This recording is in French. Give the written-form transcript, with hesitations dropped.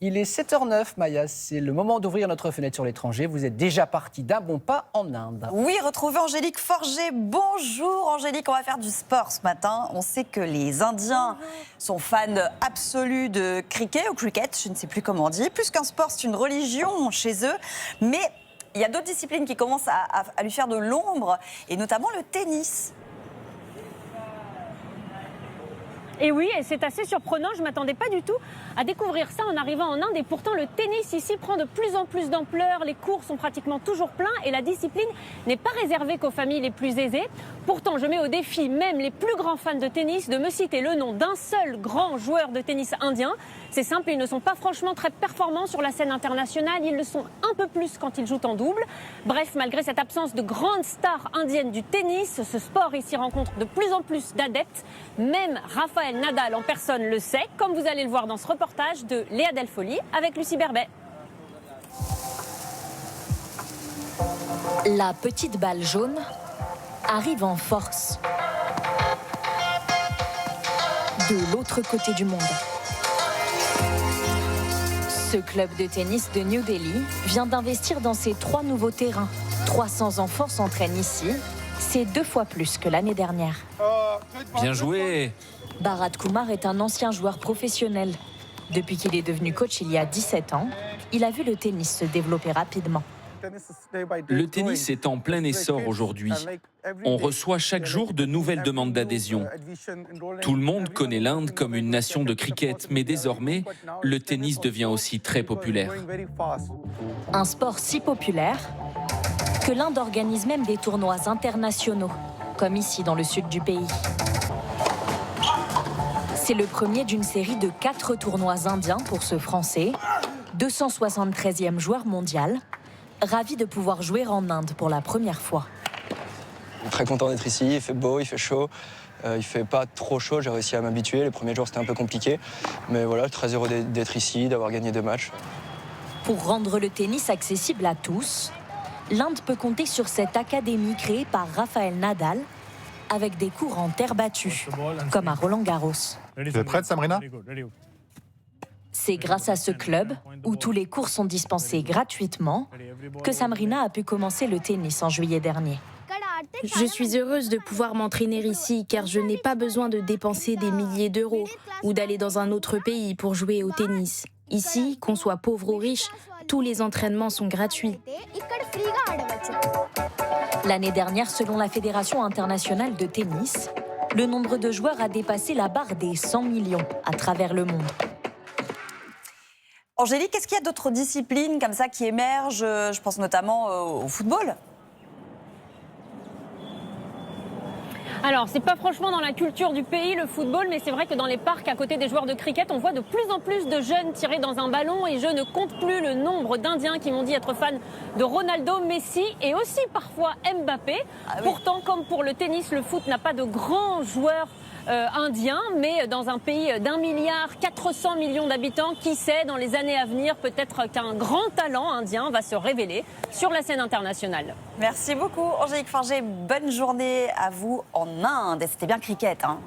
Il est 7h09, Maya, c'est le moment d'ouvrir notre fenêtre sur l'étranger. Vous êtes déjà parti d'un bon pas en Inde. Oui, retrouvez Angélique Forget. Bonjour Angélique, on va faire du sport ce matin. On sait que les Indiens sont fans absolus de cricket, ou cricket, je ne sais plus comment on dit. Plus qu'un sport, c'est une religion chez eux. Mais il y a d'autres disciplines qui commencent à lui faire de l'ombre, et notamment le tennis. Et oui, et c'est assez surprenant, je ne m'attendais pas du tout à découvrir ça en arrivant en Inde. Et pourtant, le tennis ici prend de plus en plus d'ampleur, les cours sont pratiquement toujours pleins et la discipline n'est pas réservée qu'aux familles les plus aisées. Pourtant, je mets au défi même les plus grands fans de tennis de me citer le nom d'un seul grand joueur de tennis indien. C'est simple, ils ne sont pas franchement très performants sur la scène internationale, ils le sont un peu plus quand ils jouent en double. Bref, malgré cette absence de grandes stars indiennes du tennis, ce sport ici rencontre de plus en plus d'adeptes. Même Rafael Nadal en personne le sait, comme vous allez le voir dans ce reportage de Léa Delfoli avec Lucie Berbet. La petite balle jaune arrive en force de l'autre côté du monde. Ce club de tennis de New Delhi vient d'investir dans ses 3 nouveaux terrains. 300 enfants s'entraînent ici. C'est 2 fois plus que l'année dernière. Bien joué. Bharat Kumar est un ancien joueur professionnel. Depuis qu'il est devenu coach il y a 17 ans, il a vu le tennis se développer rapidement. Le tennis est en plein essor aujourd'hui. On reçoit chaque jour de nouvelles demandes d'adhésion. Tout le monde connaît l'Inde comme une nation de cricket, mais désormais, le tennis devient aussi très populaire. Un sport si populaire que l'Inde organise même des tournois internationaux, comme ici dans le sud du pays. C'est le premier d'une série de 4 tournois indiens pour ce Français, 273e joueur mondial, ravi de pouvoir jouer en Inde pour la première fois. Très content d'être ici, il fait beau, il fait chaud, il fait pas trop chaud, j'ai réussi à m'habituer. Les premiers jours c'était un peu compliqué, mais voilà, très heureux d'être ici, d'avoir gagné 2 matchs. Pour rendre le tennis accessible à tous, l'Inde peut compter sur cette académie créée par Rafael Nadal, avec des cours en terre battue, comme à Roland-Garros. Vous êtes prête, Samrina ? C'est grâce à ce club, où tous les cours sont dispensés gratuitement, que Samrina a pu commencer le tennis en juillet dernier. Je suis heureuse de pouvoir m'entraîner ici car je n'ai pas besoin de dépenser des milliers d'euros ou d'aller dans un autre pays pour jouer au tennis. Ici, qu'on soit pauvre ou riche, tous les entraînements sont gratuits. L'année dernière, selon la Fédération internationale de tennis, le nombre de joueurs a dépassé la barre des 100 millions à travers le monde. Angélique, est-ce qu'il y a d'autres disciplines comme ça qui émergent? Je pense notamment au football. Alors, c'est pas franchement dans la culture du pays, le football, mais c'est vrai que dans les parcs, à côté des joueurs de cricket, on voit de plus en plus de jeunes tirer dans un ballon et je ne compte plus le nombre d'Indiens qui m'ont dit être fans de Ronaldo, Messi et aussi parfois Mbappé. Ah oui. Pourtant, comme pour le tennis, le foot n'a pas de grands joueurs indiens, mais dans un pays d'1,4 milliard d'habitants, qui sait, dans les années à venir, peut-être qu'un grand talent indien va se révéler sur la scène internationale. Merci beaucoup, Angélique Forget. Bonne journée à vous en Inde. C'était bien cricket, hein.